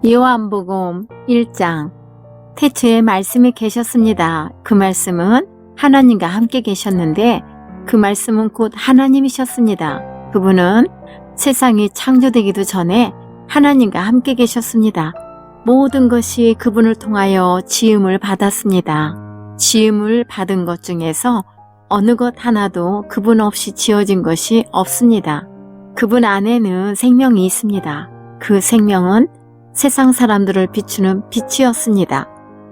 요한복음 1장. 태초에 말씀이 계셨습니다. 그 말씀은 하나님과 함께 계셨는데 그 말씀은 곧 하나님이셨습니다. 그분은 세상이 창조되기도 전에 하나님과 함께 계셨습니다. 모든 것이 그분을 통하여 지음을 받았습니다. 지음을 받은 것 중에서 어느 것 하나도 그분 없이 지어진 것이 없습니다. 그분 안에는 생명이 있습니다. 그 생명은 세상 사람들을 비추는 빛이었습니다.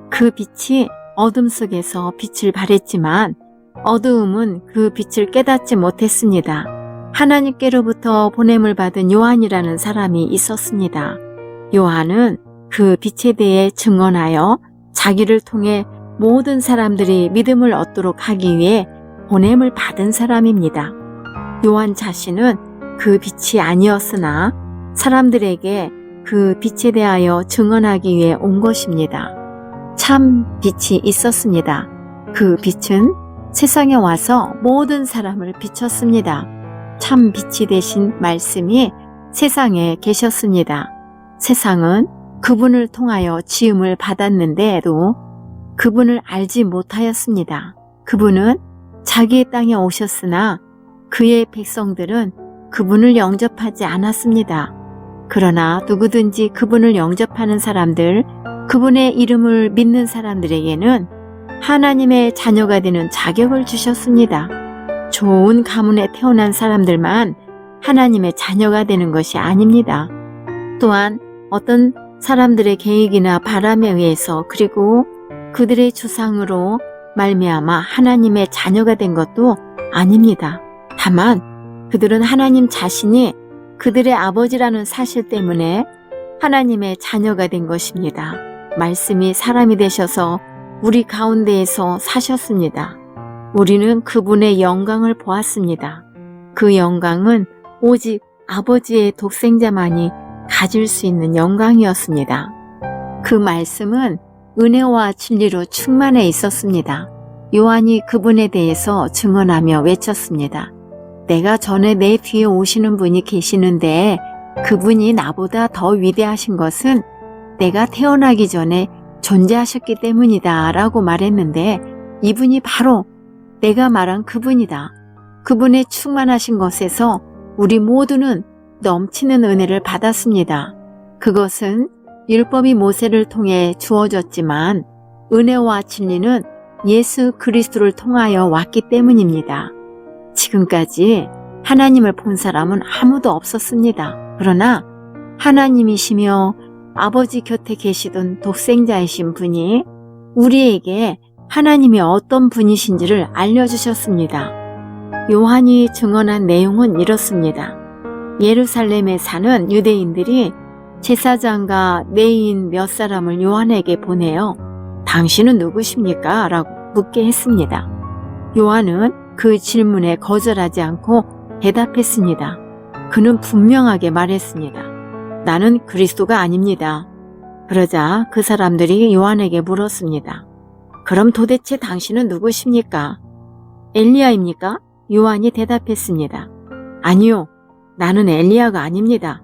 그 빛이 어둠 속에서 빛을 발했지만 어두움은 그 빛을 깨닫지 못했습니다. 하나님께로부터 보냄을 받은 요한이라는 사람이 있었습니다. 요한은 그 빛에 대해 증언하여 자기를 통해 모든 사람들이 믿음을 얻도록 하기 위해 보냄을 받은 사람입니다. 요한 자신은 그 빛이 아니었으나 사람들에게 그 빛에 대하여 증언하기 위해 온 것입니다. 참 빛이 있었습니다. 그 빛은 세상에 와서 모든 사람을 비췄습니다. 참 빛이 되신 말씀이 세상에 계셨습니다. 세상은 그분을 통하여 지음을 받았는데도 그분을 알지 못하였습니다. 그분은 자기의 땅에 오셨으나 그의 백성들은 그분을 영접하지 않았습니다. 그러나 누구든지 그분을 영접하는 사람들, 그분의 이름을 믿는 사람들에게는 하나님의 자녀가 되는 자격을 주셨습니다. 좋은 가문에 태어난 사람들만 하나님의 자녀가 되는 것이 아닙니다. 또한 어떤 사람들의 계획이나 바람에 의해서 그리고 그들의 주상으로 말미암아 하나님의 자녀가 된 것도 아닙니다. 다만 그들은 하나님 자신이 그들의 아버지라는 사실 때문에 하나님의 자녀가 된 것입니다. 말씀이 사람이 되셔서 우리 가운데에서 사셨습니다. 우리는 그분의 영광을 보았습니다. 그 영광은 오직 아버지의 독생자만이 가질 수 있는 영광이었습니다. 그 말씀은 은혜와 진리로 충만해 있었습니다. 요한이 그분에 대해서 증언하며 외쳤습니다. 내가 전에 내 뒤에 오시는 분이 계시는데 그분이 나보다 더 위대하신 것은 내가 태어나기 전에 존재하셨기 때문이다 라고 말했는데 이분이 바로 내가 말한 그분이다. 그분의 충만하신 것에서 우리 모두는 넘치는 은혜를 받았습니다. 그것은 율법이 모세를 통해 주어졌지만 은혜와 진리는 예수 그리스도를 통하여 왔기 때문입니다. 지금까지 하나님을 본 사람은 아무도 없었습니다. 그러나 하나님이시며 아버지 곁에 계시던 독생자이신 분이 우리에게 하나님이 어떤 분이신지를 알려주셨습니다. 요한이 증언한 내용은 이렇습니다. 예루살렘에 사는 유대인들이 제사장과 레위인 몇 사람을 요한에게 보내어 당신은 누구십니까? 라고 묻게 했습니다. 요한은 그 질문에 거절하지 않고 대답했습니다. 그는 분명하게 말했습니다. 나는 그리스도가 아닙니다. 그러자 그 사람들이 요한에게 물었습니다. 그럼 도대체 당신은 누구십니까? 엘리야입니까? 요한이 대답했습니다. 아니요, 나는 엘리야가 아닙니다.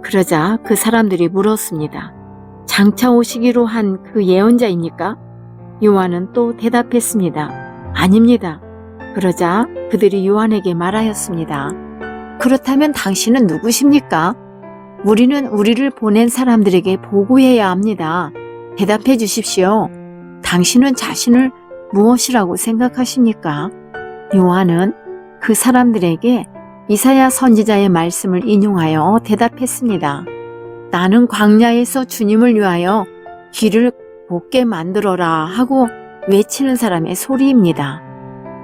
그러자 그 사람들이 물었습니다. 장차 오시기로 한 그 예언자입니까? 요한은 또 대답했습니다. 아닙니다. 그러자 그들이 요한에게 말하였습니다. 그렇다면 당신은 누구십니까? 우리는 우리를 보낸 사람들에게 보고해야 합니다. 대답해 주십시오. 당신은 자신을 무엇이라고 생각하십니까? 요한은 그 사람들에게 이사야 선지자의 말씀을 인용하여 대답했습니다. 나는 광야에서 주님을 위하여 길을 곱게 만들어라 하고 외치는 사람의 소리입니다.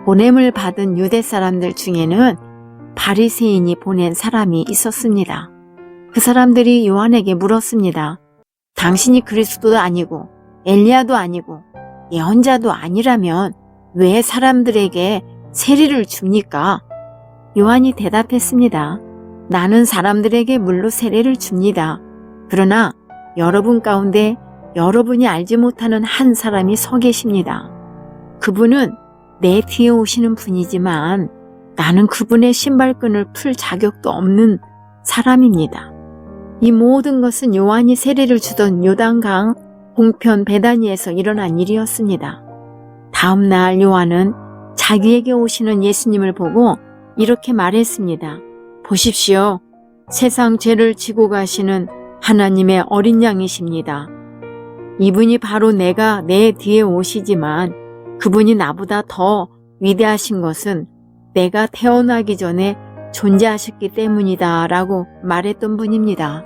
보냄을 받은 유대 사람들 중에는 바리새인이 보낸 사람이 있었습니다. 그 사람들이 요한에게 물었습니다. 당신이 그리스도도 아니고 엘리야도 아니고 예언자도 아니라면 왜 사람들에게 세리를 줍니까? 요한이 대답했습니다. 나는 사람들에게 물로 세례를 줍니다. 그러나 여러분 가운데 여러분이 알지 못하는 한 사람이 서 계십니다. 그분은 내 뒤에 오시는 분이지만 나는 그분의 신발끈을 풀 자격도 없는 사람입니다. 이 모든 것은 요한이 세례를 주던 요단강 동편 베다니에서 일어난 일이었습니다. 다음 날 요한은 자기에게 오시는 예수님을 보고 이렇게 말했습니다. 보십시오. 세상 죄를 지고 가시는 하나님의 어린 양이십니다. 이분이 바로 내가 내 뒤에 오시지만 그분이 나보다 더 위대하신 것은 내가 태어나기 전에 존재하셨기 때문이다 라고 말했던 분입니다.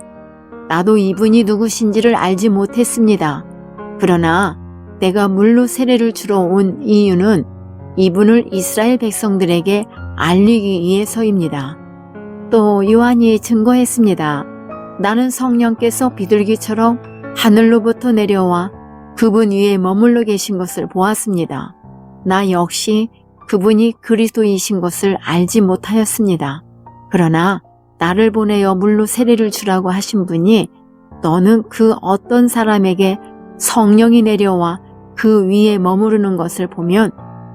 나도 이분이 누구신지를 알지 못했습니다. 그러나 내가 물로 세례를 주러 온 이유는 이분을 이스라엘 백성들에게 알리기 위해서입니다. 또 요한이 증거했습니다. 나는 성령께서 비둘기처럼 하늘로부터 내려와 그분 위에 머물러 계신 것을 보았습니다. 나 역시 그분이 그리스도이신 것을 알지 못하였습니다. 그러나 나를 보내어 물로 세례를 주라고 하신 분이 너는 그 어떤 사람에게 성령이 내려와 그 위에 머무르는 것을 보면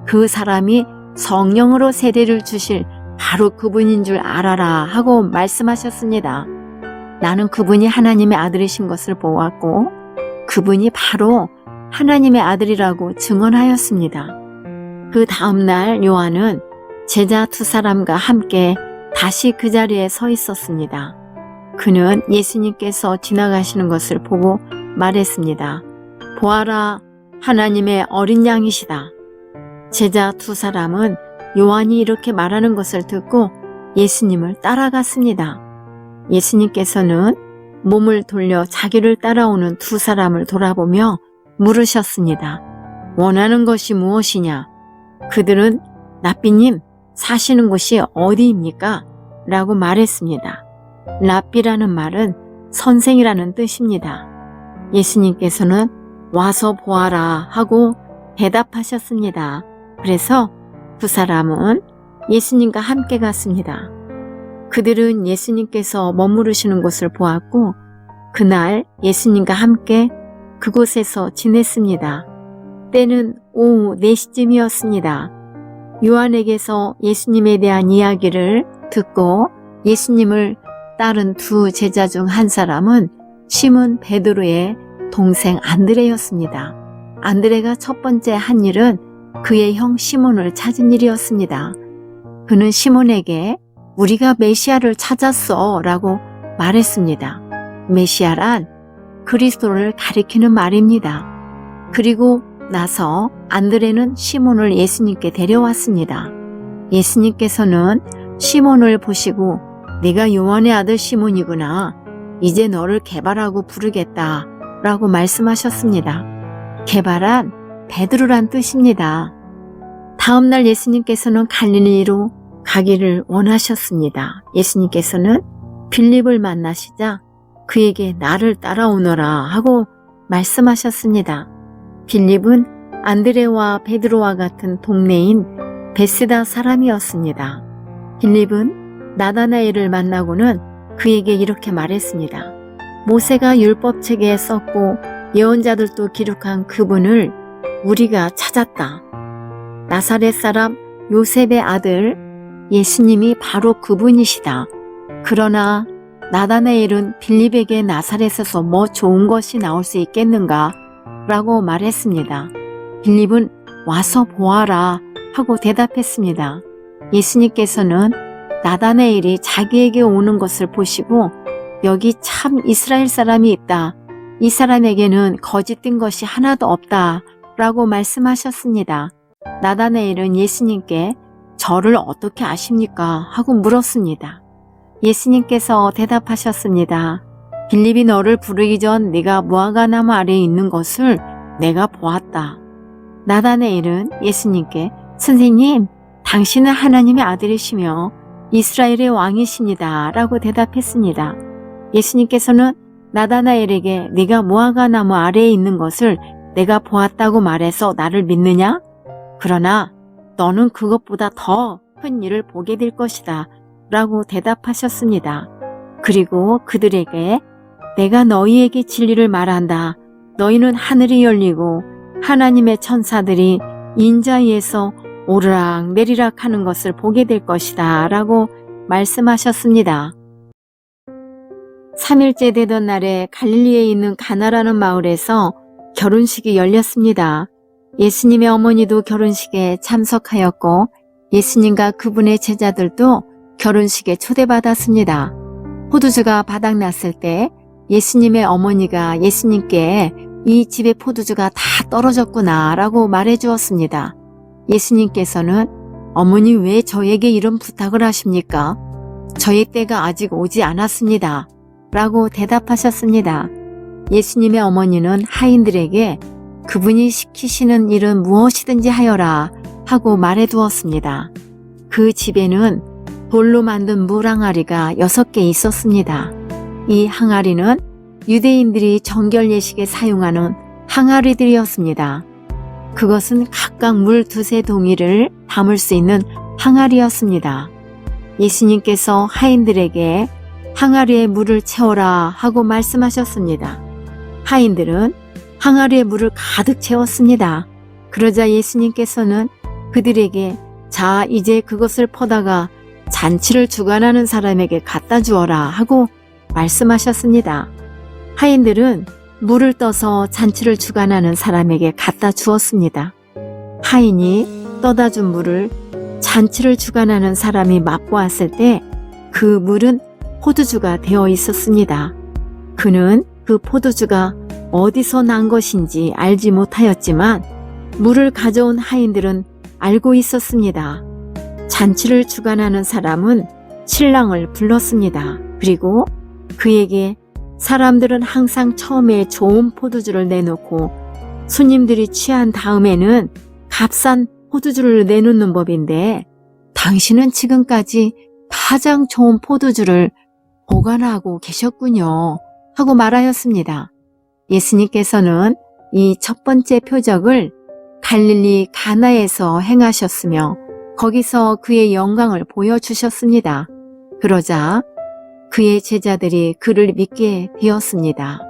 그 사람이 성령으로 세례를 주실 바로 그분인 줄 알아라 하고 말씀하셨습니다. 나는 그분이 하나님의 아들이신 것을 보았고 그분이 바로 하나님의 아들이라고 증언하였습니다. 그 다음날 요한은 제자 두 사람과 함께 다시 그 자리에 서 있었습니다. 그는 예수님께서 지나가시는 것을 보고 말했습니다. 보아라, 하나님의 어린 양이시다. 제자 두 사람은 요한이 이렇게 말하는 것을 듣고 예수님을 따라갔습니다. 예수님께서는 몸을 돌려 자기를 따라오는 두 사람을 돌아보며 물으셨습니다. 원하는 것이 무엇이냐? 그들은 랍비님, 사시는 곳이 어디입니까? 라고 말했습니다. 랍비라는 말은 선생이라는 뜻입니다. 예수님께서는 와서 보아라 하고 대답하셨습니다. 그래서 두 사람은 예수님과 함께 갔습니다. 그들은 예수님께서 머무르시는 곳을 보았고 그날 예수님과 함께 그곳에서 지냈습니다. 때는 오후 4시쯤이었습니다. 요한에게서 예수님에 대한 이야기를 듣고 예수님을 따른 두 제자 중 한 사람은 시몬 베드로의 동생 안드레였습니다. 안드레가 첫 번째 한 일은 그의 형 시몬을 찾은 일이었습니다. 그는 시몬에게 우리가 메시아를 찾았어 라고 말했습니다. 메시아란 그리스도를 가리키는 말입니다. 그리고 나서 안드레는 시몬을 예수님께 데려왔습니다. 예수님께서는 시몬을 보시고 네가 요한의 아들 시몬이구나. 이제 너를 게바라고 부르겠다 라고 말씀하셨습니다. 게바란 베드로란 뜻입니다. 다음날 예수님께서는 갈릴리로 가기를 원하셨습니다. 예수님께서는 빌립을 만나시자 그에게 나를 따라오너라 하고 말씀하셨습니다. 빌립은 안드레와 베드로와 같은 동네인 베스다 사람이었습니다. 빌립은 나다나엘을 만나고는 그에게 이렇게 말했습니다. 모세가 율법책에 썼고 예언자들도 기록한 그분을 우리가 찾았다. 나사렛 사람 요셉의 아들 예수님이 바로 그분이시다. 그러나 나다나엘은 빌립에게 나사렛에서 뭐 좋은 것이 나올 수 있겠는가? 라고 말했습니다. 빌립은 와서 보아라 하고 대답했습니다. 예수님께서는 나다나엘이 자기에게 오는 것을 보시고 여기 참 이스라엘 사람이 있다. 이 사람에게는 거짓된 것이 하나도 없다. 라고 말씀하셨습니다. 나다나엘은 예수님께 저를 어떻게 아십니까? 하고 물었습니다. 예수님께서 대답하셨습니다. 빌립이 너를 부르기 전 네가 무화과나무 아래에 있는 것을 내가 보았다. 나다나엘은 예수님께 선생님, 당신은 하나님의 아들이시며 이스라엘의 왕이십니다. 라고 대답했습니다. 예수님께서는 나다나엘에게 네가 무화과나무 아래에 있는 것을 내가 보았다고 말해서 나를 믿느냐? 그러나 너는 그것보다 더 큰 일을 보게 될 것이다. 라고 대답하셨습니다. 그리고 그들에게 내가 너희에게 진리를 말한다. 너희는 하늘이 열리고 하나님의 천사들이 인자 위에서 오르락 내리락 하는 것을 보게 될 것이다. 라고 말씀하셨습니다. 3일째 되던 날에 갈릴리에 있는 가나라는 마을에서 결혼식이 열렸습니다. 예수님의 어머니도 결혼식에 참석하였고 예수님과 그분의 제자들도 결혼식에 초대받았습니다. 포도주가 바닥났을 때 예수님의 어머니가 예수님께 이 집의 포도주가 다 떨어졌구나 라고 말해 주었습니다. 예수님께서는 어머니 왜 저에게 이런 부탁을 하십니까? 저의 때가 아직 오지 않았습니다. 라고 대답하셨습니다. 예수님의 어머니는 하인들에게 그분이 시키시는 일은 무엇이든지 하여라 하고 말해 두었습니다. 그 집에는 돌로 만든 물 항아리가 6개 있었습니다. 이 항아리는 유대인들이 정결 예식에 사용하는 항아리들이었습니다. 그것은 각각 물 2-3동이를 담을 수 있는 항아리였습니다. 예수님께서 하인들에게 항아리에 물을 채워라 하고 말씀하셨습니다. 하인들은 항아리에 물을 가득 채웠습니다. 그러자 예수님께서는 그들에게 자 이제 그것을 퍼다가 잔치를 주관하는 사람에게 갖다 주어라 하고 말씀하셨습니다. 하인들은 물을 떠서 잔치를 주관하는 사람에게 갖다 주었습니다. 하인이 떠다 준 물을 잔치를 주관하는 사람이 맛보았을 때 그 물은 포도주가 되어 있었습니다. 그는 그 포도주가 어디서 난 것인지 알지 못하였지만 물을 가져온 하인들은 알고 있었습니다. 잔치를 주관하는 사람은 신랑을 불렀습니다. 그리고 그에게 사람들은 항상 처음에 좋은 포도주를 내놓고 손님들이 취한 다음에는 값싼 포도주를 내놓는 법인데 당신은 지금까지 가장 좋은 포도주를 보관하고 계셨군요 하고 말하였습니다. 예수님께서는 이 첫 번째 표적을 갈릴리 가나에서 행하셨으며 거기서 그의 영광을 보여주셨습니다. 그러자 그의 제자들이 그를 믿게 되었습니다.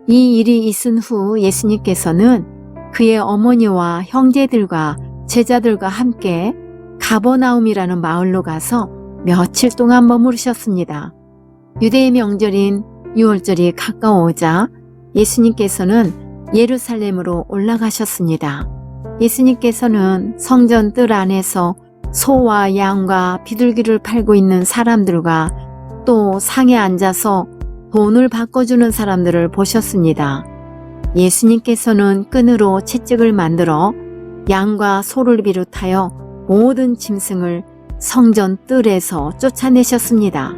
이 일이 있은 후 예수님께서는 그의 어머니와 형제들과 제자들과 함께 가버나움이라는 마을로 가서 며칠 동안 머무르셨습니다. 유대의 명절인 유월절이 가까워오자 예수님께서는 예루살렘으로 올라가셨습니다. 예수님께서는 성전 뜰 안에서 소와 양과 비둘기를 팔고 있는 사람들과 또 상에 앉아서 돈을 바꿔주는 사람들을 보셨습니다. 예수님께서는 끈으로 채찍을 만들어 양과 소를 비롯하여 모든 짐승을 성전 뜰에서 쫓아내셨습니다.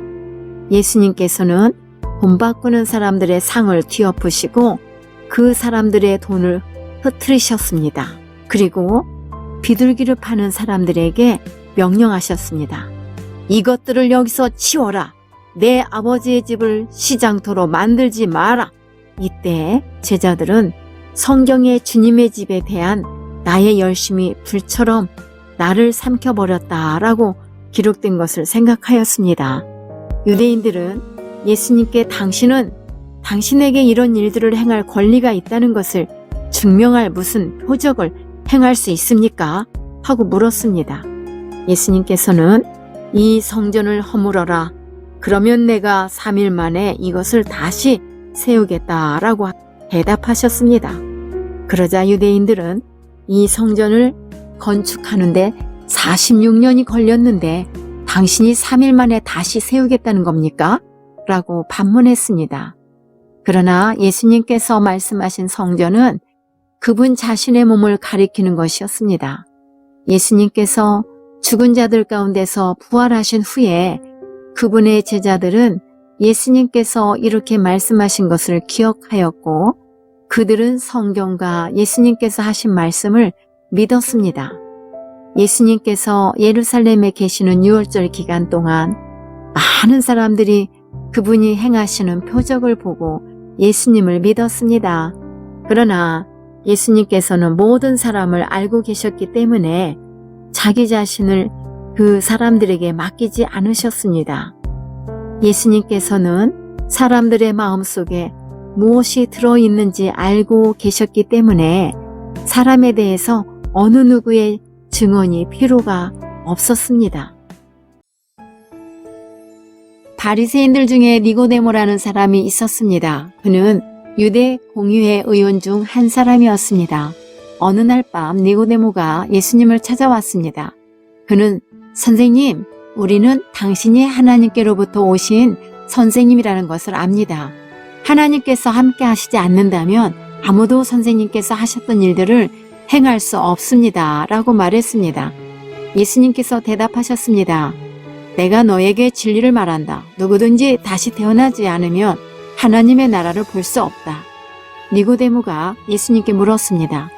예수님께서는 돈 바꾸는 사람들의 상을 뒤엎으시고 그 사람들의 돈을 흩트리셨습니다. 그리고 비둘기를 파는 사람들에게 명령하셨습니다. 이것들을 여기서 치워라. 내 아버지의 집을 시장터로 만들지 마라. 이때 제자들은 성경의 주님의 집에 대한 나의 열심이 불처럼 나를 삼켜버렸다라고 기록된 것을 생각하였습니다. 유대인들은 예수님께 당신은 당신에게 이런 일들을 행할 권리가 있다는 것을 증명할 무슨 표적을 행할 수 있습니까? 하고 물었습니다. 예수님께서는 이 성전을 허물어라. 그러면 내가 3일 만에 이것을 다시 세우겠다라고 대답하셨습니다. 그러자 유대인들은 이 성전을 건축하는데 46년이 걸렸는데 당신이 3일 만에 다시 세우겠다는 겁니까? 라고 반문했습니다. 그러나 예수님께서 말씀하신 성전은 그분 자신의 몸을 가리키는 것이었습니다. 예수님께서 죽은 자들 가운데서 부활하신 후에 그분의 제자들은 예수님께서 이렇게 말씀하신 것을 기억하였고 그들은 성경과 예수님께서 하신 말씀을 믿었습니다. 예수님께서 예루살렘에 계시는 유월절 기간 동안 많은 사람들이 그분이 행하시는 표적을 보고 예수님을 믿었습니다. 그러나 예수님께서는 모든 사람을 알고 계셨기 때문에 자기 자신을 그 사람들에게 맡기지 않으셨습니다. 예수님께서는 사람들의 마음속에 무엇이 들어있는지 알고 계셨기 때문에 사람에 대해서 어느 누구의 증언이 필요가 없었습니다. 바리새인들 중에 니고데모라는 사람이 있었습니다. 그는 유대 공의회 의원 중 한 사람이었습니다. 어느 날 밤 니고데모가 예수님을 찾아왔습니다. 그는 선생님, 우리는 당신이 하나님께로부터 오신 선생님이라는 것을 압니다. 하나님께서 함께 하시지 않는다면 아무도 선생님께서 하셨던 일들을 행할 수 없습니다. 라고 말했습니다. 예수님께서 대답하셨습니다. 내가 너에게 진리를 말한다. 누구든지 다시 태어나지 않으면 하나님의 나라를 볼 수 없다. 니고데모가 예수님께 물었습니다.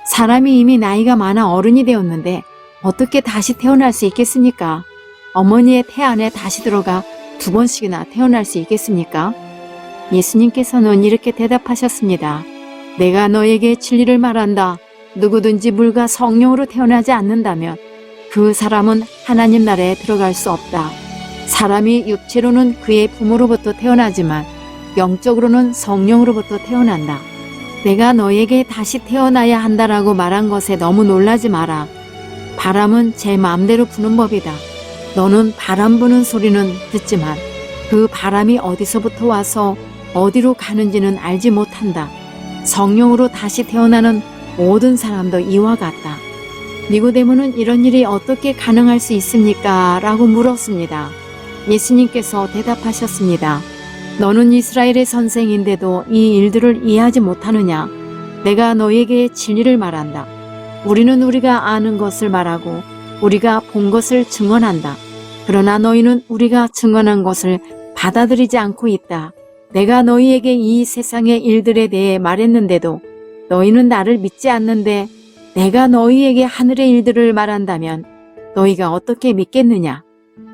사람이 이미 나이가 많아 어른이 되었는데 어떻게 다시 태어날 수 있겠습니까? 어머니의 태 안에 다시 들어가 2번씩이나 태어날 수 있겠습니까? 예수님께서는 이렇게 대답하셨습니다. 내가 너에게 진리를 말한다. 누구든지 물과 성령으로 태어나지 않는다면 그 사람은 하나님 나라에 들어갈 수 없다. 사람이 육체로는 그의 부모로부터 태어나지만 영적으로는 성령으로부터 태어난다. 내가 너에게 다시 태어나야 한다라고 말한 것에 너무 놀라지 마라. 바람은 제 마음대로 부는 법이다. 너는 바람 부는 소리는 듣지만 그 바람이 어디서부터 와서 어디로 가는지는 알지 못한다. 성령으로 다시 태어나는 모든 사람도 이와 같다. 니고데모는 이런 일이 어떻게 가능할 수 있습니까? 라고 물었습니다. 예수님께서 대답하셨습니다. 너는 이스라엘의 선생인데도 이 일들을 이해하지 못하느냐? 내가 너에게 진리를 말한다. 우리는 우리가 아는 것을 말하고 우리가 본 것을 증언한다. 그러나 너희는 우리가 증언한 것을 받아들이지 않고 있다. 내가 너희에게 이 세상의 일들에 대해 말했는데도 너희는 나를 믿지 않는데 내가 너희에게 하늘의 일들을 말한다면 너희가 어떻게 믿겠느냐?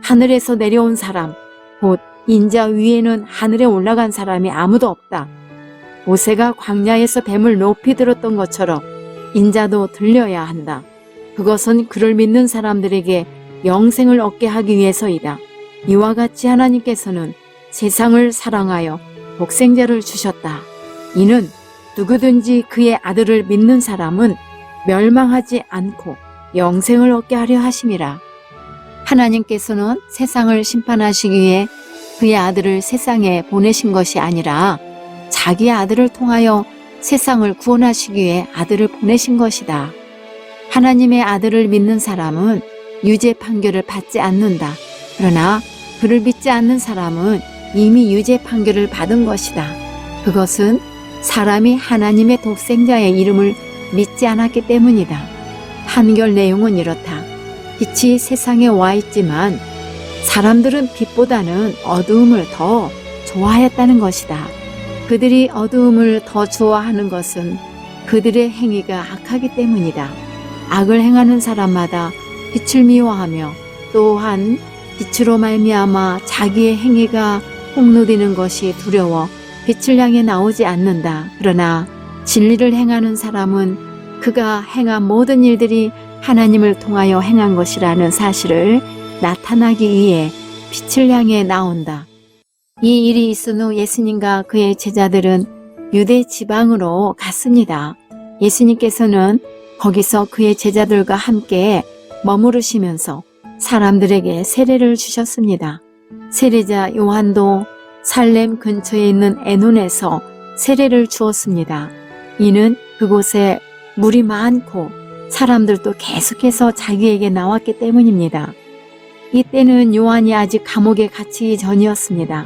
하늘에서 내려온 사람, 곧 인자 위에는 하늘에 올라간 사람이 아무도 없다. 모세가 광야에서 뱀을 높이 들었던 것처럼 인자도 들려야 한다. 그것은 그를 믿는 사람들에게 영생을 얻게 하기 위해서이다. 이와 같이 하나님께서는 세상을 사랑하여 독생자를 주셨다. 이는 누구든지 그의 아들을 믿는 사람은 멸망하지 않고 영생을 얻게 하려 하심이라. 하나님께서는 세상을 심판하시기 위해 그의 아들을 세상에 보내신 것이 아니라 자기의 아들을 통하여 세상을 구원하시기 위해 아들을 보내신 것이다. 하나님의 아들을 믿는 사람은 유죄 판결을 받지 않는다. 그러나 그를 믿지 않는 사람은 이미 유죄 판결을 받은 것이다. 그것은 사람이 하나님의 독생자의 이름을 믿지 않았기 때문이다. 판결 내용은 이렇다. 빛이 세상에 와 있지만 사람들은 빛보다는 어두움을 더 좋아하였다는 것이다. 그들이 어두움을 더 좋아하는 것은 그들의 행위가 악하기 때문이다. 악을 행하는 사람마다 빛을 미워하며 또한 빛으로 말미암아 자기의 행위가 폭로되는 것이 두려워 빛을 향해 나오지 않는다. 그러나 진리를 행하는 사람은 그가 행한 모든 일들이 하나님을 통하여 행한 것이라는 사실을 나타나기 위해 빛을 향해 나온다. 이 일이 있은 후 예수님과 그의 제자들은 유대 지방으로 갔습니다. 예수님께서는 거기서 그의 제자들과 함께 머무르시면서 사람들에게 세례를 주셨습니다. 세례자 요한도 살렘 근처에 있는 에논에서 세례를 주었습니다. 이는 그곳에 물이 많고 사람들도 계속해서 자기에게 나왔기 때문입니다. 이때는 요한이 아직 감옥에 갇히기 전이었습니다.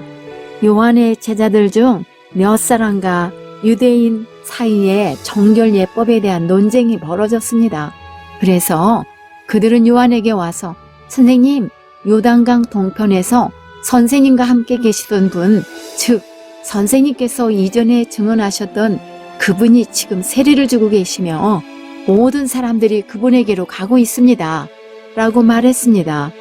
요한의 제자들 중 몇 사람과 유대인 사이에 정결 예법에 대한 논쟁이 벌어졌습니다. 그래서 그들은 요한에게 와서 선생님, 요단강 동편에서 선생님과 함께 계시던 분, 즉 선생님께서 이전에 증언하셨던 그분이 지금 세례를 주고 계시며 모든 사람들이 그분에게로 가고 있습니다. 라고 말했습니다.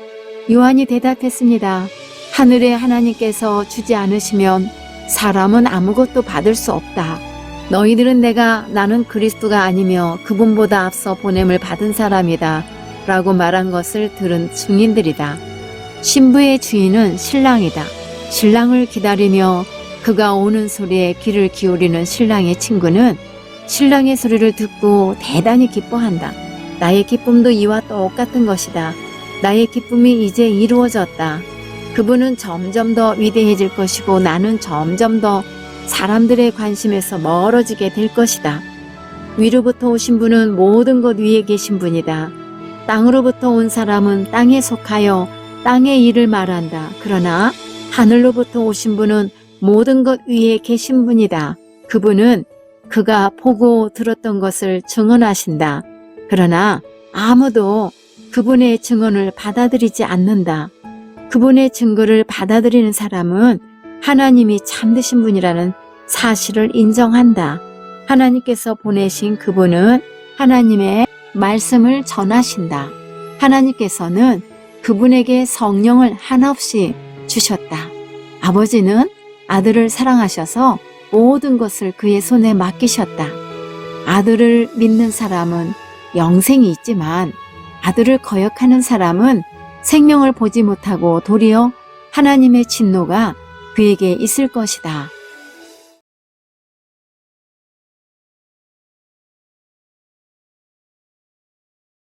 요한이 대답했습니다. 하늘의 하나님께서 주지 않으시면 사람은 아무것도 받을 수 없다. 너희들은 나는 그리스도가 아니며 그분보다 앞서 보냄을 받은 사람이다. 라고 말한 것을 들은 증인들이다. 신부의 주인은 신랑이다. 신랑을 기다리며 그가 오는 소리에 귀를 기울이는 신랑의 친구는 신랑의 소리를 듣고 대단히 기뻐한다. 나의 기쁨도 이와 똑같은 것이다. 나의 기쁨이 이제 이루어졌다. 그분은 점점 더 위대해질 것이고 나는 점점 더 사람들의 관심에서 멀어지게 될 것이다. 위로부터 오신 분은 모든 것 위에 계신 분이다. 땅으로부터 온 사람은 땅에 속하여 땅의 일을 말한다. 그러나 하늘로부터 오신 분은 모든 것 위에 계신 분이다. 그분은 그가 보고 들었던 것을 증언하신다. 그러나 아무도 그분의 증언을 받아들이지 않는다. 그분의 증거를 받아들이는 사람은 하나님이 참되신 분이라는 사실을 인정한다. 하나님께서 보내신 그분은 하나님의 말씀을 전하신다. 하나님께서는 그분에게 성령을 한없이 주셨다. 아버지는 아들을 사랑하셔서 모든 것을 그의 손에 맡기셨다. 아들을 믿는 사람은 영생이 있지만 아들을 거역하는 사람은 생명을 보지 못하고 도리어 하나님의 진노가 그에게 있을 것이다.